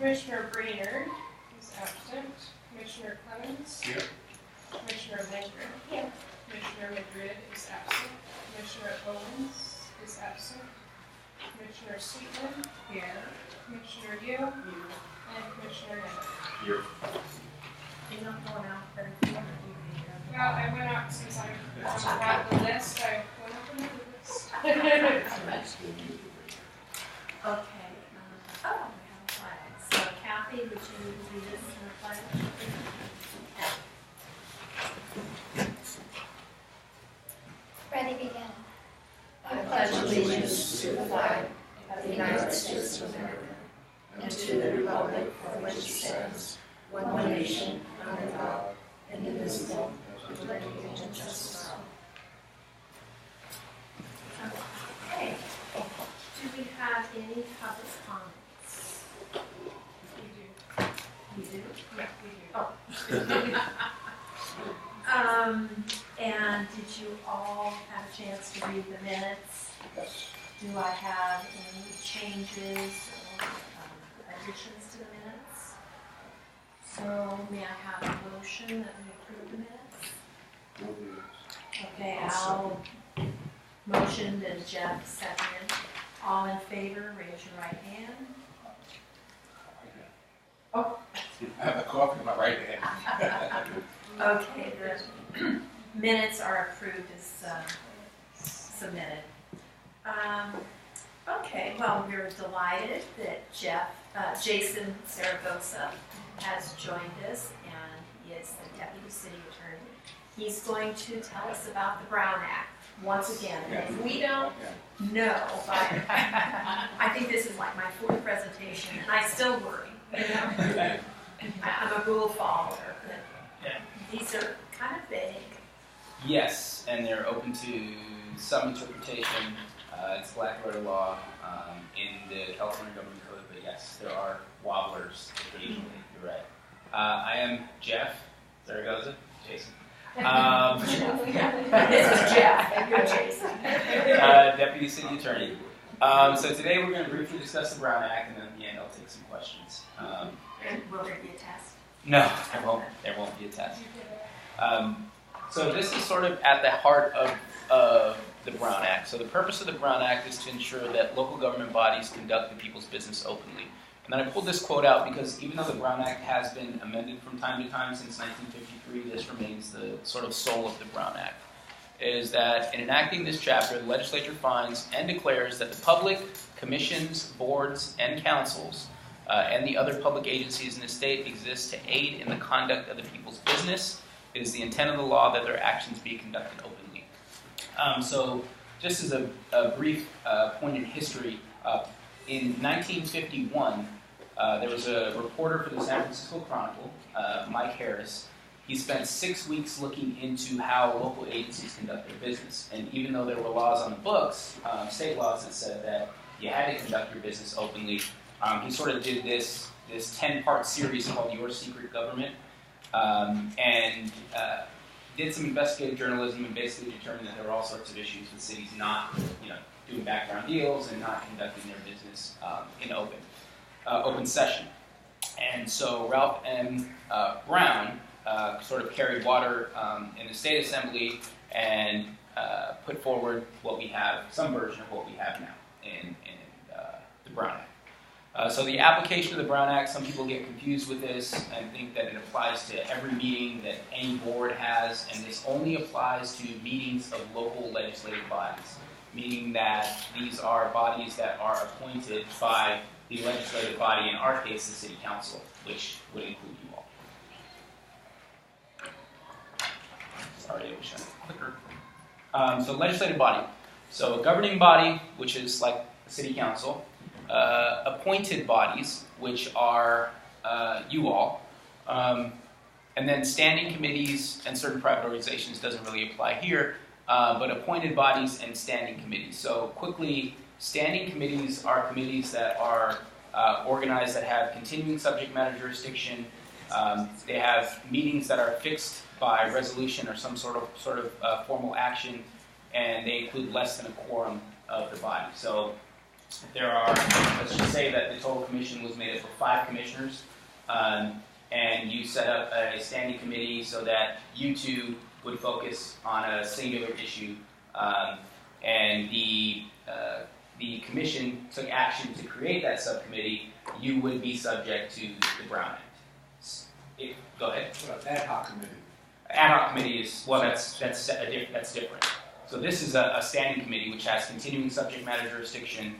Commissioner Brainerd is absent. Commissioner Clemens. Here. Commissioner Linder. Here. Commissioner Madrid is absent. Commissioner Owens is absent. Commissioner Sweetman. Here. Commissioner Yu. And Commissioner Nimitz. Here. You're not going out, but if you want to do the, Well, I went out since I brought the list. I went up and over the list. Okay, we have a flag. So Kathy, would you lead us in the flag? Ready, begin. I pledge allegiance to the flag of the United States of America and to the republic for which it stands, one nation, under God, indivisible, with liberty and justice for all. Okay. Do we have any public comments? We do. You do? Yeah, we do. Oh. And did you all have a chance to read the minutes? Yes. Do I have any changes or additions to the minutes? So may I have a motion that we approve the minutes? Okay, I'll motion and Jeff second. All in favor, raise your right hand. Oh. I have a coffee in my right hand. Okay, the minutes are approved as submitted. Okay, well, we're delighted that Jason Saragosa has joined us, and he is the Deputy City Attorney. He's going to tell us about the Brown Act once again. And if we don't know, I think this is like my fourth presentation, and I still worry. You know? I'm a rule follower, but these are kind of vague. Yes, and they're open to some interpretation. It's black letter law in the California Government Code, but yes, there are wobblers occasionally. You're right. I am Jeff Zaragoza, Jason. This is Jeff, and you're Jason. Deputy City Attorney. So today we're going to briefly discuss the Brown Act, and then at the end I'll take some questions. And will there be a test? No, there won't be a test. So this is sort of at the heart of the Brown Act. So the purpose of the Brown Act is to ensure that local government bodies conduct the people's business openly. And then I pulled this quote out because even though the Brown Act has been amended from time to time since 1953, this remains the sort of soul of the Brown Act. Is that in enacting this chapter, the legislature finds and declares that the public, commissions, boards, and councils, and the other public agencies in the state exist to aid in the conduct of the people's business. It is the intent of the law that their actions be conducted openly. So just as a brief point in history, in 1951, there was a reporter for the San Francisco Chronicle, Mike Harris. He spent 6 weeks looking into how local agencies conduct their business. And even though there were laws on the books, state laws that said that you had to conduct your business openly, he sort of did this 10-part series called Your Secret Government, and did some investigative journalism and basically determined that there were all sorts of issues with cities not, doing background deals and not conducting their business in open session. And so Ralph M. Brown sort of carried water in the state assembly and put forward what we have, some version of what we have now in the Brown Act. So the application of the Brown Act, some people get confused with this and think that it applies to every meeting that any board has, and this only applies to meetings of local legislative bodies, meaning that these are bodies that are appointed by the legislative body, in our case, the City Council, which would include you all. Sorry, I wish I had a clicker. So legislative body. So a governing body, which is like the City Council, appointed bodies, which are you all, and then standing committees and certain private organizations doesn't really apply here, but appointed bodies and standing committees. So quickly, standing committees are committees that are organized that have continuing subject matter jurisdiction. They have meetings that are fixed by resolution or some sort of formal action, and they include less than a quorum of the body. So there are, let's just say that the total commission was made up of 5 commissioners, and you set up a standing committee so that you two would focus on a singular issue, and the commission took action to create that subcommittee, you would be subject to the Brown Act. Go ahead. Well, ad hoc committee. Ad hoc committee is, well, that's different. So this is a standing committee which has continuing subject matter jurisdiction,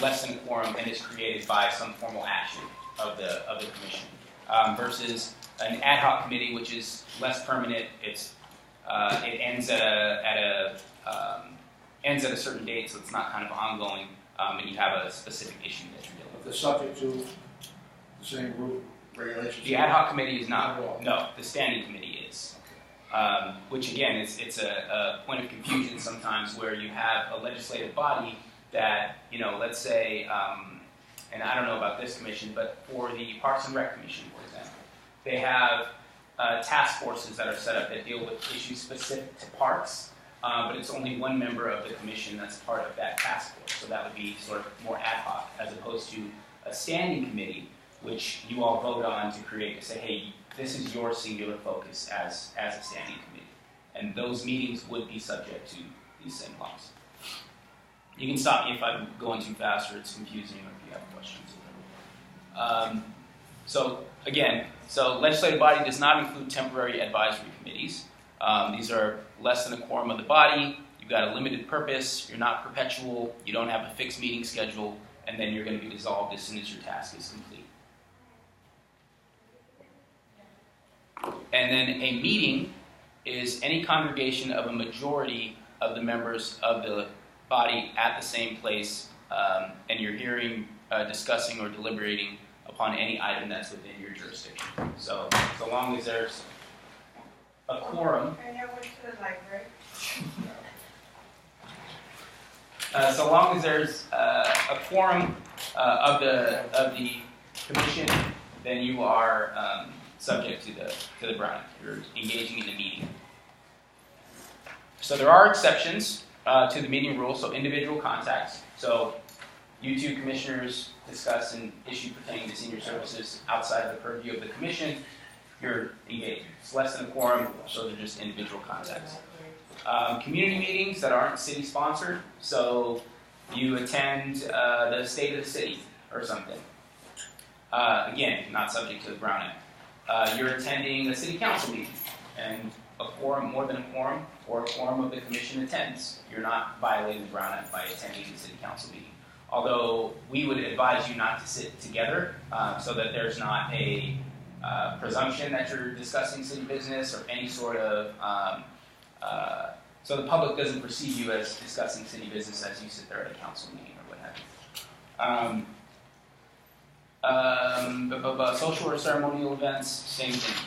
less than a quorum, and is created by some formal action of the commission. Versus an ad hoc committee, which is less permanent. It ends at a certain date, so it's not kind of ongoing, and you have a specific issue that you're dealing with. They're subject to the same group regulations. The ad hoc committee is not. No, the standing committee is. Which again, it's a point of confusion sometimes where you have a legislative body that, let's say, and I don't know about this commission, but for the Parks and Rec Commission, for example, they have task forces that are set up that deal with issues specific to parks, but it's only one member of the commission that's part of that task force, so that would be sort of more ad hoc, as opposed to a standing committee, which you all vote on to create, to say, hey, this is your singular focus as a standing committee. And those meetings would be subject to these same laws. You can stop me if I'm going too fast or it's confusing or if you have questions. So legislative body does not include temporary advisory committees. These are less than a quorum of the body. You've got a limited purpose. You're not perpetual. You don't have a fixed meeting schedule. And then you're going to be dissolved as soon as your task is complete. And then a meeting is any congregation of a majority of the members of the body at the same place, and you're hearing, discussing, or deliberating upon any item that's within your jurisdiction. So long as there's a quorum. And I went to the library. So long as there's a quorum of the commission, then you are subject to the Brown Act. You're engaging in the meeting. So there are exceptions to the meeting rule. So individual contacts. So you two commissioners discuss an issue pertaining to senior services outside of the purview of the commission. You're engaged. It's less than a quorum, so they're just individual contacts. Community meetings that aren't city sponsored. So you attend the state of the city or something. Again, not subject to the Brown Act. You're attending a city council meeting, and a quorum, more than a quorum, or a quorum of the commission attends. You're not violating the Brown Act by attending the city council meeting. Although we would advise you not to sit together so that there's not a presumption that you're discussing city business or any sort of, so the public doesn't perceive you as discussing city business as you sit there at a council meeting or what have you. Social or ceremonial events, same thing.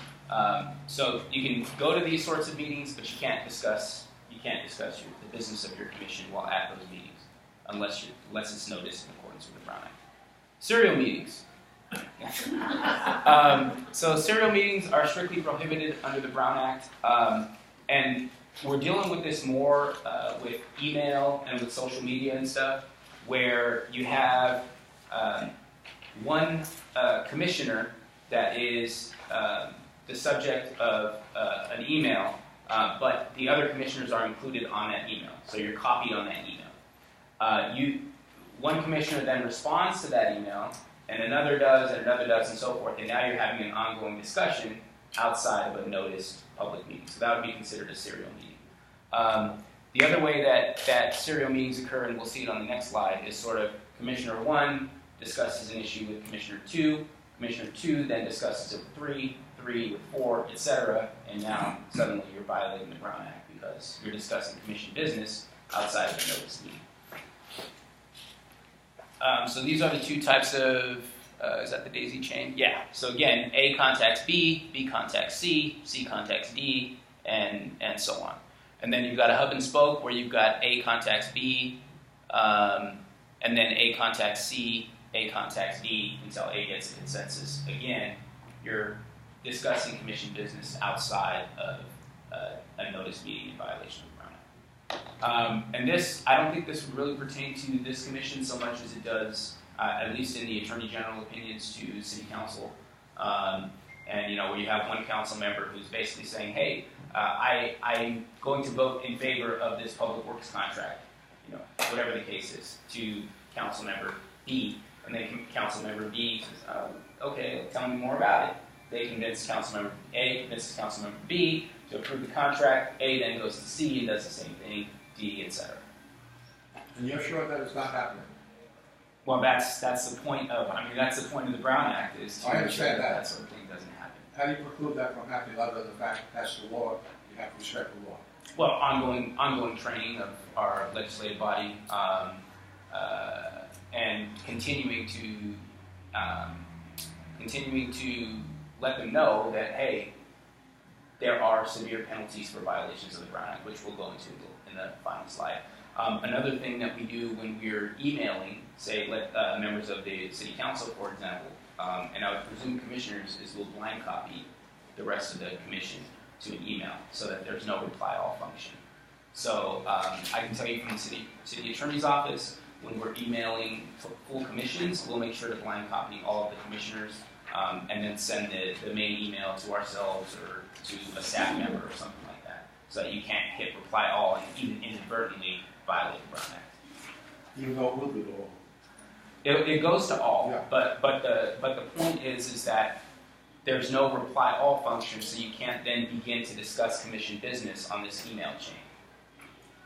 So you can go to these sorts of meetings, but you can't discuss the business of your commission while at those meetings, unless it's noticed in accordance with the Brown Act. Serial meetings. So serial meetings are strictly prohibited under the Brown Act, and we're dealing with this more with email and with social media and stuff, where you have one commissioner that is the subject of an email, but the other commissioners are included on that email, so you're copied on that email. One commissioner then responds to that email, and another does, and so forth, and now you're having an ongoing discussion outside of a noticed public meeting. So that would be considered a serial meeting. The other way that serial meetings occur, and we'll see it on the next slide, is sort of Commissioner 1 discusses an issue with Commissioner 2, Commissioner 2 then discusses it with 3 with 4, etc., and now suddenly you're violating the Brown Act because you're discussing commission business outside of the notice meeting. So these are the two types of, is that the daisy chain? Yeah. So again, A contacts B, B contacts C, C contacts D, and so on. And then you've got a hub and spoke where you've got A contacts B, and then A contacts C, A contacts D until A gets a consensus. Again, you're discussing commission business outside of a notice meeting in violation of the Brown Act. And this, I don't think this would really pertain to this commission so much as it does, at least in the Attorney General opinions, to City Council. And where you have one council member who's basically saying, hey, I'm going to vote in favor of this public works contract, whatever the case is, to council member B. And then council member B says, okay, tell me more about it. They convince council member A, convinces council member B to approve the contract. A then goes to C and does the same thing, D, etc. And you're sure that it's not happening? Well, that's the point of, that's the point of the Brown Act, is to I ensure understand that. that sort of thing doesn't happen. How do you preclude that from happening other than the fact that that's the law, you have to respect the law? Well, ongoing training of our legislative body, and continuing to let them know that, hey, there are severe penalties for violations of the Brown Act, which we'll go into in the final slide. Another thing that we do when we're emailing, say, members of the City Council, for example, and I would presume commissioners, is we'll blind copy the rest of the commission to an email so that there's no reply all function. So I can tell you from the city attorney's office, when we're emailing full commissions, we'll make sure to blind copy all of the commissioners and then send the main email to ourselves or to a staff member or something like that, so that you can't hit reply all and even inadvertently violate the Brown Act. Even though it will be the law. It goes to all, Yeah. but the point is that there's no reply all function, so you can't then begin to discuss commission business on this email chain.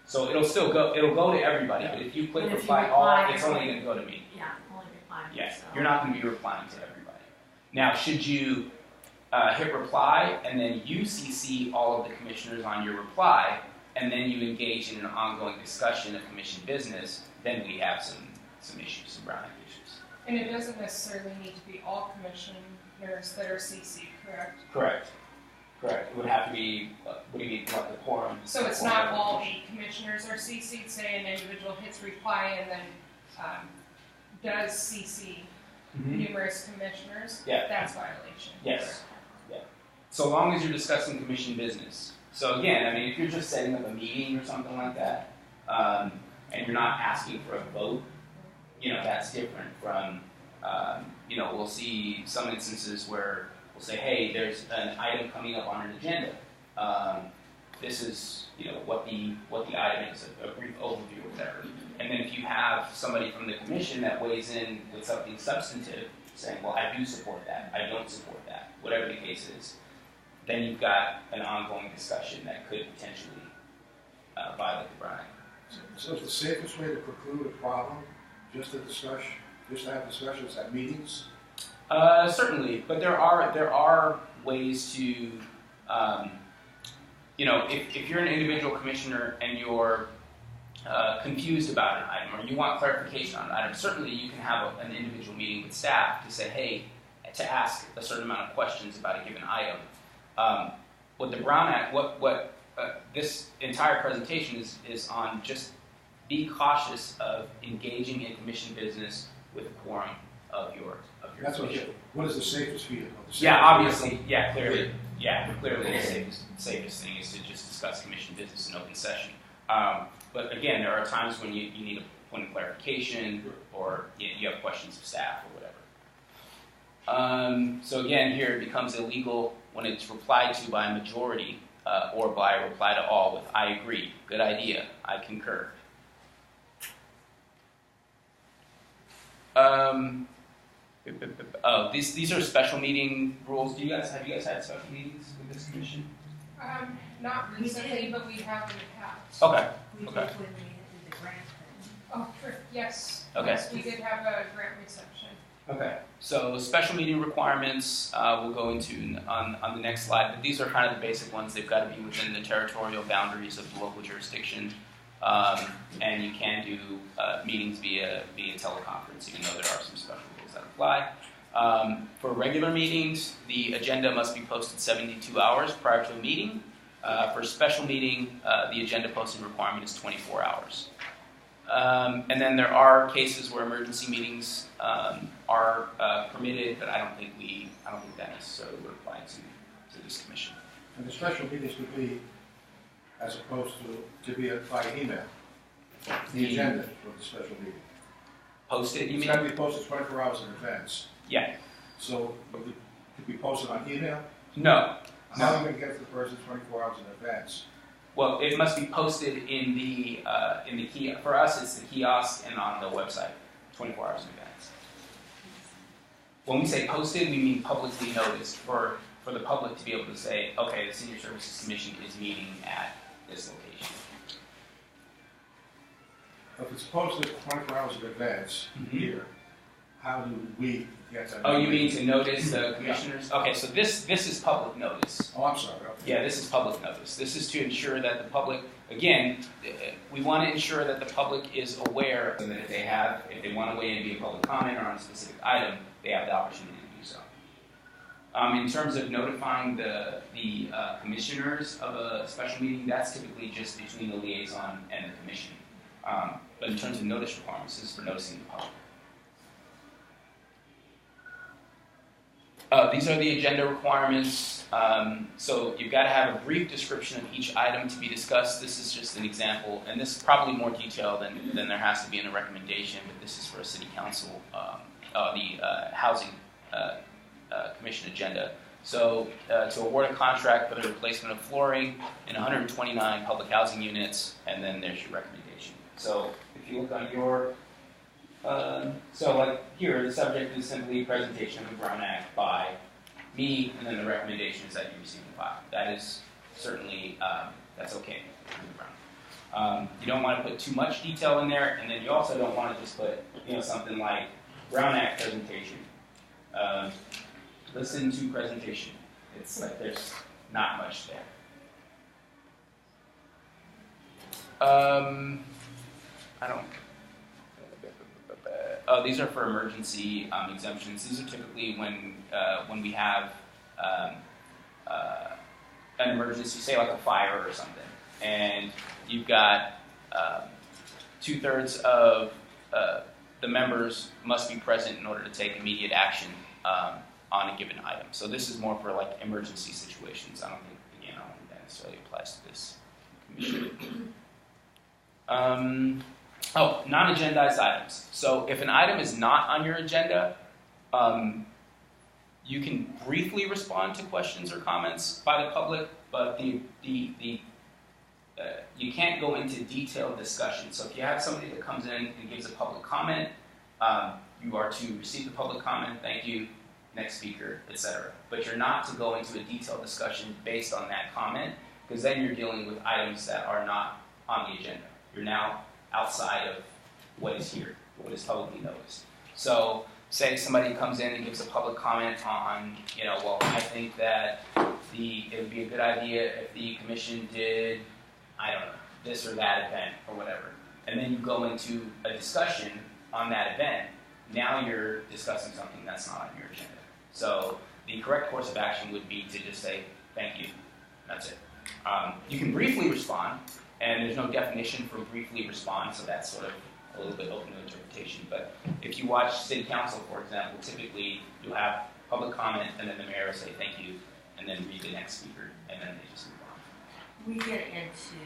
So it'll go to everybody, but if you click But if you reply all, reply, it's only going to go to me. Yeah, only reply. Yeah, So. you're not going to be replying to everybody. Now, should you hit reply and then you CC all of the commissioners on your reply, and then you engage in an ongoing discussion of commission business, then we have some issues, some Brown Act issues. And it doesn't necessarily need to be all commissioners that are CC, correct? Correct. It would have to be, what do you mean, what the quorum? So it's not all 8 commissioners are CC'd, say an individual hits reply and then does CC numerous commissioners? Yeah. That's violation. Yes. Yeah. So long as you're discussing commission business. So again, if you're just setting up a meeting or something like that, and you're not asking for a vote, that's different from, we'll see some instances where we'll say, hey, there's an item coming up on an agenda. This is, what the item is, a brief overview or whatever. And then if you have somebody from the commission that weighs in with something substantive, saying, well, I do support that, I don't support that, whatever the case is, then you've got an ongoing discussion that could potentially violate the Brown Act. So is the safest way to preclude a problem just to have discussions at meetings? Certainly, but there are ways to, if you're an individual commissioner and you're confused about an item or you want clarification on an item, certainly you can have an individual meeting with staff to say, hey, to ask a certain amount of questions about a given item. What the Brown Act, this entire presentation is on, just be cautious of engaging in commission business with a quorum of your That's commission. what is the safest vehicle? Yeah, obviously, clearly the safest thing is to just discuss commission business in open session. But again, there are times when you need a point of clarification or you have questions of staff or whatever. So again, here it becomes illegal when it's replied to by a majority or by a reply to all with I agree, good idea, I concur. These are special meeting rules. Have you guys had special meetings with this commission? Not recently, but we have in the past. Okay. We did Okay. when we did the grant thing. Oh, sure. Yes. Okay. Yes, we did have a grant reception. Okay. So special meeting requirements we'll go into on the next slide, but these are kind of the basic ones. They've got to be within the territorial boundaries of the local jurisdiction, and you can do meetings via teleconference, even though there are some special rules that apply. For regular meetings, the agenda must be posted 72 hours prior to a meeting. For a special meeting, the agenda posting requirement is 24 hours. And then there are cases where emergency meetings are permitted, but I don't think that necessarily would apply to this commission. And the special meetings could be as opposed to be by email? The agenda for the special meeting. Posted, you It's mean? got to be posted 24 hours in advance. Yeah. So it could be posted on email? No. How are you going to get to the person 24 hours in advance? Well, it must be posted in the key. For us, it's the kiosk and on the website, 24 hours in advance. When we say posted, we mean publicly noticed for the public to be able to say, okay, the Senior Services Commission is meeting at this location. If it's posted 24 hours in advance here, how do we get that? Oh, you mean to notice the commissioners? Okay, so this is public notice. Oh, I'm sorry. Okay. Yeah, this is public notice. This is to ensure that the public, again, we want to ensure that the public is aware and that if they want to weigh in and be a public comment or on a specific item, they have the opportunity to do so. In terms of notifying the commissioners of a special meeting, that's typically just between the liaison and the commission. But in terms of notice requirements, this is for noticing the public. These are the agenda requirements. So you've got to have a brief description of each item to be discussed. This is just an example, and this is probably more detailed than there has to be in a recommendation, but this is for a city council, the housing commission agenda. So to award a contract for the replacement of flooring in 129 public housing units, and then there's your recommendation. So if you look on your so like here, the subject is simply presentation of the Brown Act by me, and then the recommendation is that you receive the file. That is certainly, that's okay. You don't want to put too much detail in there, and then you also don't want to just put, something like Brown Act presentation. Listen to presentation. It's like there's not much there. I don't. These are for emergency exemptions. These are typically when we have an emergency, say like a fire or something, and you've got 2/3 of the members must be present in order to take immediate action on a given item. So this is more for like emergency situations. I don't think that necessarily applies to this commission. Non-agendized items. So if an item is not on your agenda, you can briefly respond to questions or comments by the public, but you can't go into detailed discussion. So if you have somebody that comes in and gives a public comment, you are to receive the public comment, thank you, next speaker, etc. But you're not to go into a detailed discussion based on that comment, because then you're dealing with items that are not on the agenda. You're now outside of what is here, what is publicly noticed. So say somebody comes in and gives a public comment on, I think that it would be a good idea if the commission did, this or that event or whatever. And then you go into a discussion on that event. Now you're discussing something that's not on your agenda. So the correct course of action would be to just say, thank you. That's it. You can briefly respond, and there's no definition for briefly respond, so that's sort of a little bit open to interpretation. But if you watch City Council, for example, typically you'll have public comment, and then the mayor will say thank you, and then read the next speaker, and then they just move on. We get into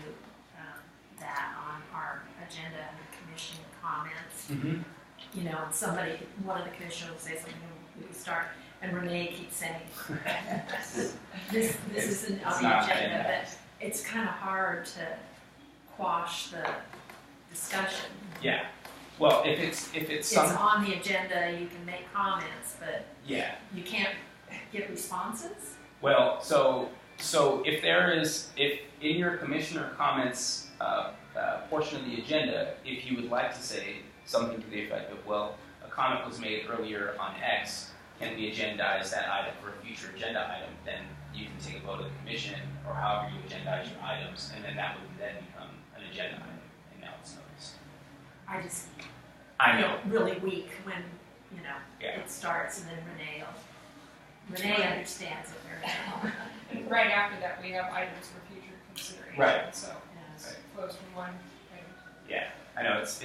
that on our agenda and the commission comments. Mm-hmm. And one of the commissioners will say something, and we start, and Renee keeps saying, this isn't on the agenda, but it's kind of hard to quash the discussion. Yeah. Well, if it's on the agenda, you can make comments, but yeah, you can't give responses. Well, so if in your commissioner comments portion of the agenda, if you would like to say something to the effect of, a comment was made earlier on X, can we agendize that item for a future agenda item? Then you can take a vote of the commission, or however you agendize your items, and then that would then become an agenda item, and now it's noticed. I feel really weak when Yeah. it starts, and then Renee understands it very well. And right after that, we have items for future consideration. Right. So Yes. it flows from one item. Yeah, I know it's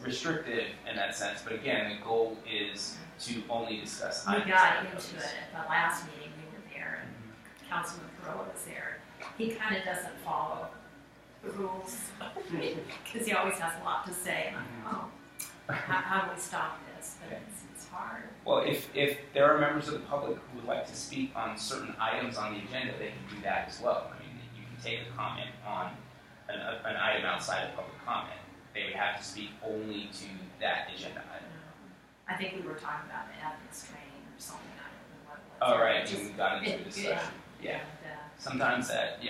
restrictive in that sense, but again, the goal is to only discuss We items got that are into noticed. it at the last meeting. We were there, and Councilman Corolla was there. he kind of doesn't follow the rules because he always has a lot to say. And I'm like, oh, how do we stop this? But it's hard. Well, if there are members of the public who would like to speak on certain items on the agenda, they can do that as well. I mean, you can take a comment on an item outside of public comment. They would have to speak only to that agenda item. I think we were talking about the ethics training or something. I don't know what it was. Oh, right, Just- when we got into a discussion. Yeah. And, Sometimes that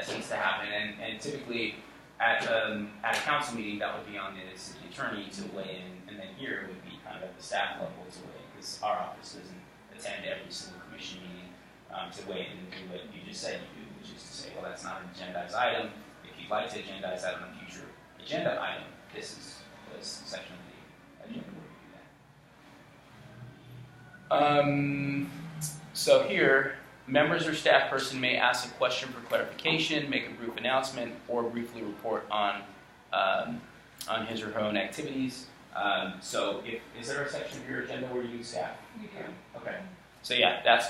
tends to happen, and typically at a council meeting that would be on the city attorney to weigh in, and then here would be kind of at the staff level to weigh in, because our office doesn't attend every single commission meeting to weigh in and do what you just said you do, which is to say, well, that's not an agendized item. If you'd like to agendize that on a future agenda item, this is the section of the agenda where you do that. So here, members or staff person may ask a question for clarification, make a brief announcement, or briefly report on his or her own activities. So, is there a section of your agenda where you use staff? You do. Okay. So yeah, that's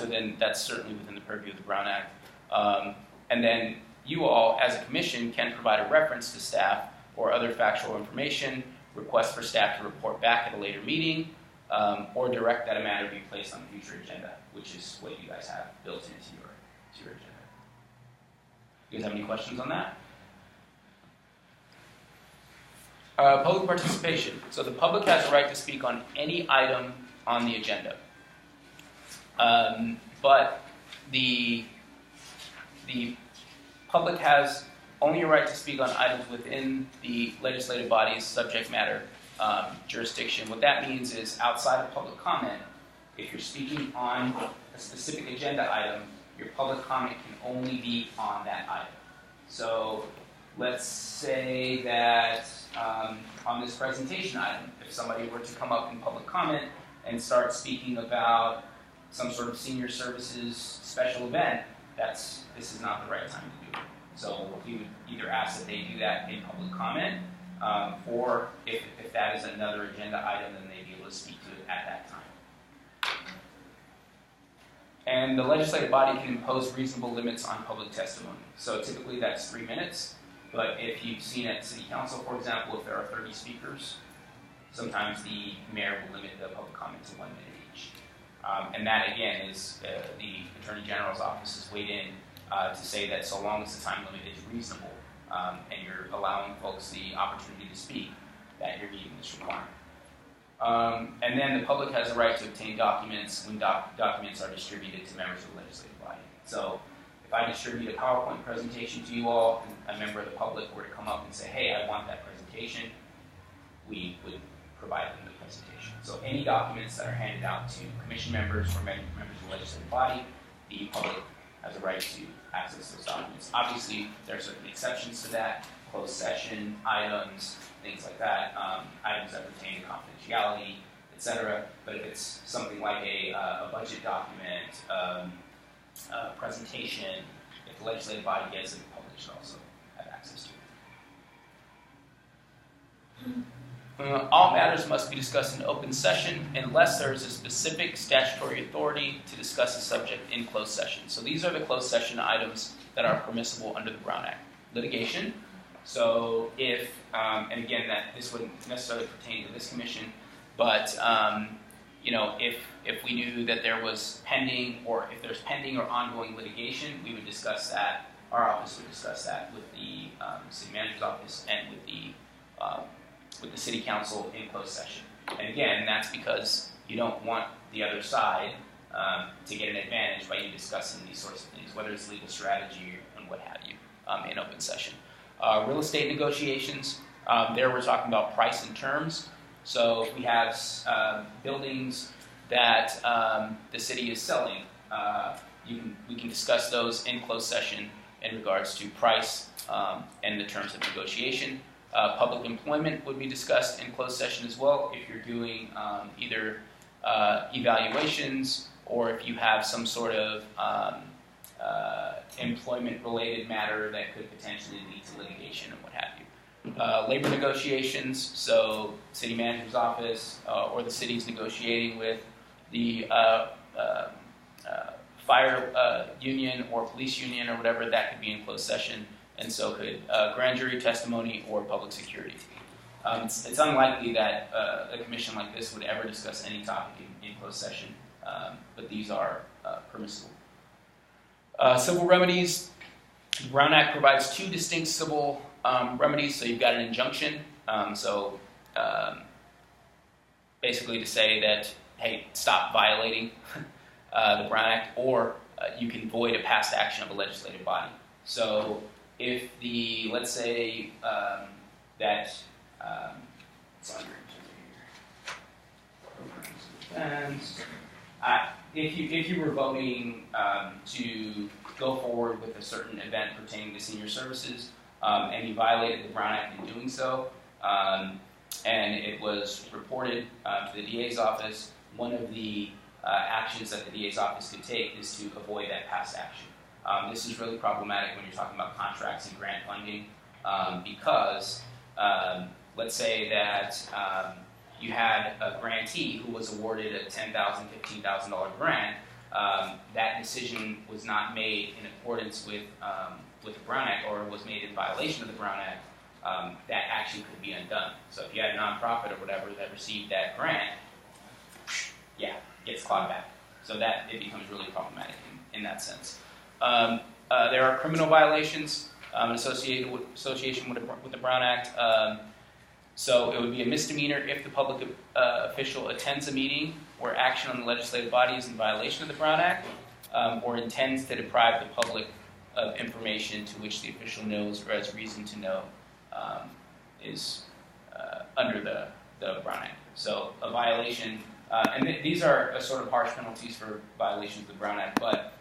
certainly within the purview of the Brown Act. And then you all, as a commission, can provide a reference to staff or other factual information, request for staff to report back at a later meeting, or direct that a matter be placed on a future agenda, which is what you guys have built into your agenda. You guys have any questions on that? Public participation. So the public has a right to speak on any item on the agenda. But the public has only a right to speak on items within the legislative body's subject matter jurisdiction. What that means is outside of public comment, if you're speaking on a specific agenda item, your public comment can only be on that item. So let's say that on this presentation item, if somebody were to come up in public comment and start speaking about some sort of senior services special event, this is not the right time to do it. So we would either ask that they do that in public comment, or if that is another agenda item, then they'd be able to speak to it at that time. And the legislative body can impose reasonable limits on public testimony. So typically that's 3 minutes, but if you've seen at City Council, for example, if there are 30 speakers, sometimes the mayor will limit the public comment to 1 minute each. And that, again, is the Attorney General's office has weighed in to say that so long as the time limit is reasonable and you're allowing folks the opportunity to speak, that you're meeting this requirement. And then the public has a right to obtain documents when documents are distributed to members of the legislative body. So if I distribute a PowerPoint presentation to you all, and a member of the public were to come up and say, hey, I want that presentation, we would provide them the presentation. So any documents that are handed out to commission members or members of the legislative body, the public has a right to access those documents. Obviously, there are certain exceptions to that, closed session items, things like that, items that pertain to confidentiality, etc. But if it's something like a budget document, presentation, if the legislative body gets it, the public should also have access to it. All matters must be discussed in open session unless there is a specific statutory authority to discuss a subject in closed session. So these are the closed session items that are permissible under the Brown Act. Litigation. So if, and again, that this wouldn't necessarily pertain to this commission, but if we knew that there was pending, or if there's pending or ongoing litigation, we would discuss that. Our office would discuss that with the city manager's office and with the city council in closed session. And again, that's because you don't want the other side to get an advantage by you discussing these sorts of things, whether it's legal strategy and what have you, in open session. Real estate negotiations, there we're talking about price and terms. So if we have buildings that the city is selling, we can discuss those in closed session in regards to price and the terms of negotiation. Public employment would be discussed in closed session as well if you're doing either evaluations or if you have some sort of employment-related matter that could potentially lead to litigation and what have you. Labor negotiations, so city manager's office or the city's negotiating with the fire union or police union or whatever, that could be in closed session, and so could grand jury testimony or public security. It's unlikely that a commission like this would ever discuss any topic in closed session, but these are permissible. Civil remedies. The Brown Act provides two distinct civil remedies. So you've got an injunction. Basically to say that, hey, stop violating the Brown Act, or you can void a past action of a legislative body. So if let's say that, if you were voting to go forward with a certain event pertaining to senior services, and you violated the Brown Act in doing so, and it was reported to the DA's office, one of the actions that the DA's office could take is to avoid that past action. This is really problematic when you're talking about contracts and grant funding, because let's say that you had a grantee who was awarded a $10,000, $15,000 grant. That decision was not made in accordance with the Brown Act, or was made in violation of the Brown Act. That action could be undone. So if you had a nonprofit or whatever that received that grant, gets clawed back. So that it becomes really problematic in that sense. There are criminal violations in association with the Brown Act. So it would be a misdemeanor if the public official attends a meeting where action on the legislative body is in violation of the Brown Act, or intends to deprive the public of information to which the official knows or has reason to know is under the Brown Act. So a violation, and these are sort of harsh penalties for violations of the Brown Act, but